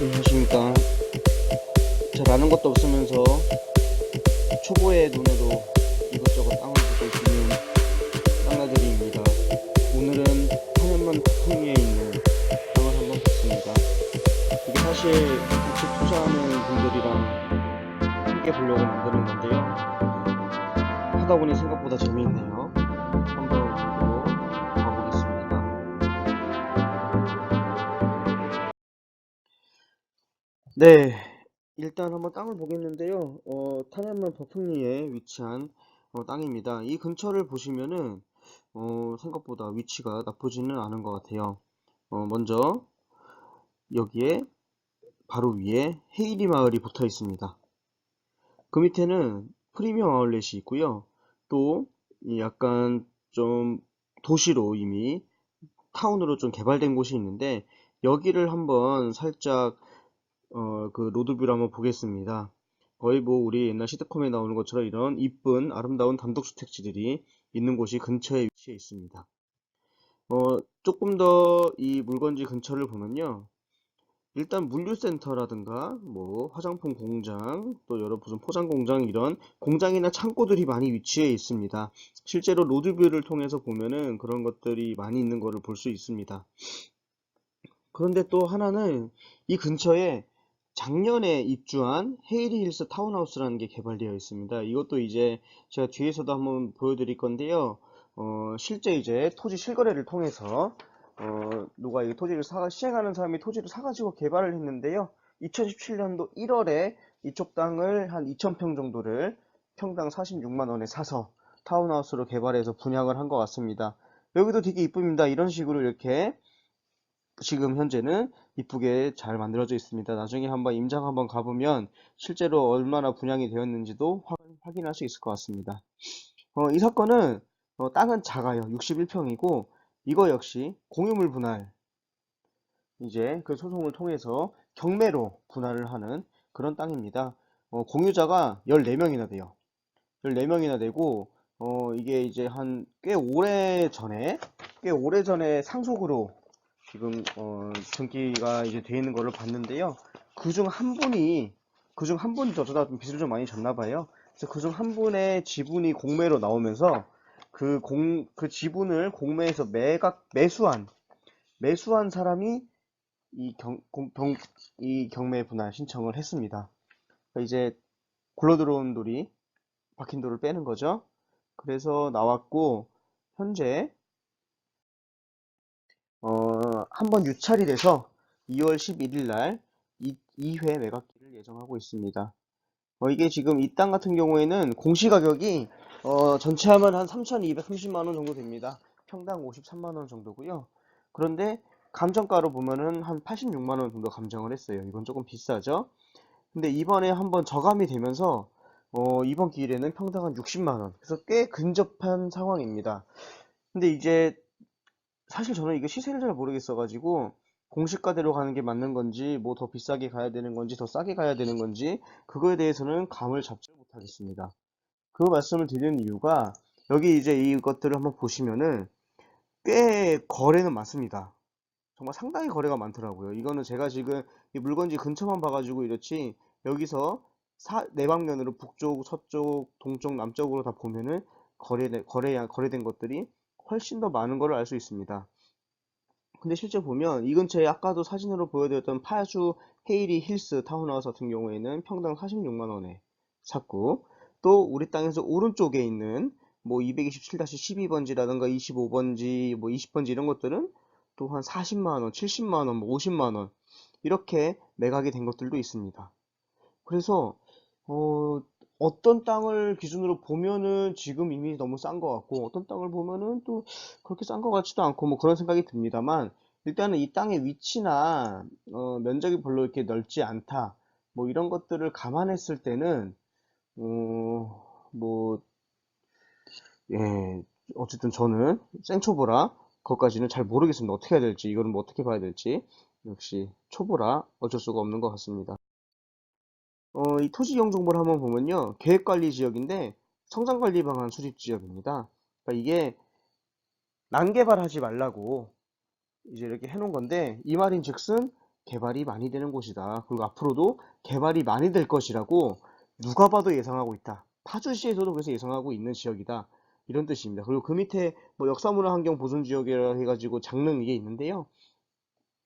안녕하십니까. 잘 아는 것도 없으면서 초보의 눈으로 이것저것 땅을 보고 있는 땅나들이입니다. 오늘은 한현만 북풍리에 있는 땅을 한번 봤습니다. 이게 사실 우측 투자하는 분들이랑 함께 보려고 만드는 건데요. 하다 보니 생각보다 재미있네요. 한번 보러 가보겠습니다. 네, 일단 한번 땅을 보겠는데요. 탄현만 버풍리에 위치한 땅입니다. 이 근처를 보시면은 생각보다 위치가 나쁘지는 않은 것 같아요. 먼저 여기에 바로 위에 헤이리 마을이 붙어 있습니다. 그 밑에는 프리미엄 아울렛이 있고요. 또 약간 좀 도시로 이미 타운으로 좀 개발된 곳이 있는데 여기를 한번 살짝 그 로드뷰를 한번 보겠습니다. 거의 뭐 우리 옛날 시트콤에 나오는 것처럼 이런 이쁜 아름다운 단독주택지들이 있는 곳이 근처에 위치해 있습니다. 조금 더 이 물건지 근처를 보면요. 일단 물류센터라든가 뭐 화장품 공장 또 여러 무슨 포장 공장 이런 공장이나 창고들이 많이 위치해 있습니다. 실제로 로드뷰를 통해서 보면은 그런 것들이 많이 있는 것을 볼 수 있습니다. 그런데 또 하나는 이 근처에 작년에 입주한 헤이리 힐스 타운하우스라는 게 개발되어 있습니다. 이것도 이제 제가 뒤에서도 한번 보여드릴 건데요. 실제 이제 토지 실거래를 통해서 누가 이 토지를 시행하는 사람이 토지를 사가지고 개발을 했는데요. 2017년도 1월에 이쪽 땅을 한 2,000평 정도를 평당 46만 원에 사서 타운하우스로 개발해서 분양을 한 것 같습니다. 여기도 되게 이쁩니다. 이런 식으로 이렇게 지금 현재는 이쁘게 잘 만들어져 있습니다. 나중에 한번 임장 한번 가보면 실제로 얼마나 분양이 되었는지도 확인할 수 있을 것 같습니다. 이 사건은 땅은 작아요. 61평이고 이거 역시 공유물 분할 이제 그 소송을 통해서 경매로 분할을 하는 그런 땅입니다. 공유자가 14명이나 돼요. 14명이나 되고 이게 이제 한 꽤 오래 전에 상속으로 지금 등기가 이제 되어 있는 거를 봤는데요. 그중 한 분이 어쩌다 좀 빚을 좀 많이 졌나 봐요. 그래서 그중 한 분의 지분이 공매로 나오면서 그 지분을 공매에서 매수한 사람이 이 경매 분할 신청을 했습니다. 그러니까 이제 굴러 들어온 돌이 박힌 돌을 빼는 거죠. 그래서 나왔고 현재 한번 유찰이 돼서 2월 11일 날 2회 매각기를 예정하고 있습니다. 이게 지금 이 땅 같은 경우에는 공시가격이 전체 하면 한 3,230만 원 정도 됩니다. 평당 53만 원 정도고요. 그런데 감정가로 보면은 한 86만 원 정도 감정을 했어요. 이건 조금 비싸죠. 근데 이번에 한번 저감이 되면서 이번 기일에는 평당 한 60만 원. 그래서 꽤 근접한 상황입니다. 근데 이제 사실 저는 이거 시세를 잘 모르겠어가지고 공시가대로 가는 게 맞는 건지 뭐 더 비싸게 가야 되는 건지 더 싸게 가야 되는 건지 그거에 대해서는 감을 잡지 못하겠습니다. 그 말씀을 드리는 이유가 여기 이제 이것들을 한번 보시면은 꽤 거래는 많습니다. 정말 상당히 거래가 많더라고요. 이거는 제가 지금 이 물건지 근처만 봐가지고 이렇지 여기서 내방면으로 북쪽, 서쪽, 동쪽, 남쪽으로 다 보면은 거래된 것들이 훨씬 더 많은 걸 알 수 있습니다. 근데 실제 보면 이 근처에 아까도 사진으로 보여드렸던 파주 헤이리 힐스 타운하우스 같은 경우에는 평당 46만 원에 샀고 또 우리 땅에서 오른쪽에 있는 뭐 227-12번지라든가 25번지 뭐 20번지 이런 것들은 또 한 40만 원, 70만 원, 뭐 50만 원 이렇게 매각이 된 것들도 있습니다. 그래서 어떤 땅을 기준으로 보면은 지금 이미 너무 싼 것 같고 어떤 땅을 보면은 또 그렇게 싼 것 같지도 않고 뭐 그런 생각이 듭니다만 일단은 이 땅의 위치나 면적이 별로 이렇게 넓지 않다 뭐 이런 것들을 감안했을 때는 뭐 예, 어쨌든 저는 생초보라 그것까지는 잘 모르겠습니다. 어떻게 해야 될지 이거는 뭐 어떻게 봐야 될지 역시 초보라 어쩔 수가 없는 것 같습니다. 이 토지 이용 정보를 한번 보면요. 계획관리 지역인데 성장관리 방안 수립 지역입니다. 그러니까 이게 난개발하지 말라고 이제 이렇게 해놓은 건데 이 말인 즉슨 개발이 많이 되는 곳이다. 그리고 앞으로도 개발이 많이 될 것이라고 누가 봐도 예상하고 있다. 파주시에서도 그래서 예상하고 있는 지역이다. 이런 뜻입니다. 그리고 그 밑에 뭐 역사문화환경 보존 지역이라 해가지고 장릉 이게 있는데요.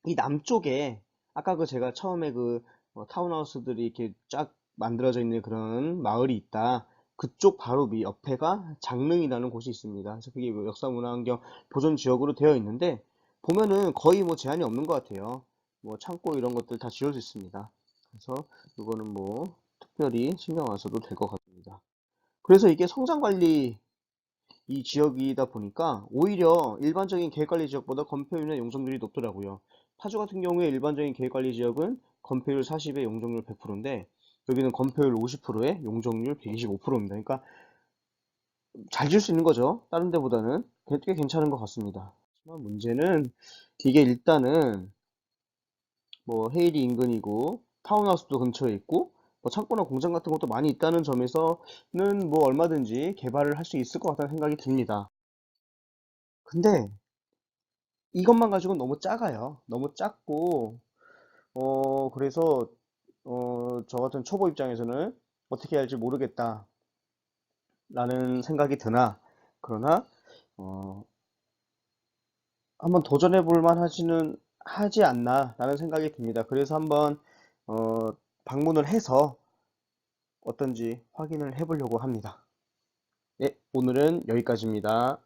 이 남쪽에 아까 그 제가 처음에 그 타운하우스들이 이렇게 쫙 만들어져 있는 그런 마을이 있다. 그쪽 바로 옆에가 장릉이라는 곳이 있습니다. 그래서 그게 뭐 역사문화환경 보존 지역으로 되어 있는데 보면은 거의 뭐 제한이 없는 것 같아요. 뭐 창고 이런 것들 다 지을 수 있습니다. 그래서 이거는 뭐 특별히 신경 안 써도 될 것 같습니다. 그래서 이게 성장관리 이 지역이다 보니까 오히려 일반적인 계획관리 지역보다 건폐율이나 용적률이 높더라고요. 파주 같은 경우에 일반적인 계획관리 지역은 건폐율 40에 용적률 100%인데 여기는 건폐율 50%에 용적률 125%입니다. 그러니까 잘 지을 수 있는 거죠. 다른 데보다는 꽤 괜찮은 것 같습니다. 하지만 문제는 이게 일단은 뭐 헤이리 인근이고 타운하우스도 근처에 있고 뭐 창고나 공장 같은 것도 많이 있다는 점에서는 뭐 얼마든지 개발을 할 수 있을 것 같다는 생각이 듭니다. 근데 이것만 가지고는 너무 작아요. 너무 작고, 그래서, 저 같은 초보 입장에서는 어떻게 해야 할지 모르겠다라는 생각이 드나, 그러나, 어, 한번 도전해 볼 하지 않나라는 생각이 듭니다. 그래서 한번, 어, 방문을 해서 어떤지 확인을 해 보려고 합니다. 네, 오늘은 여기까지입니다.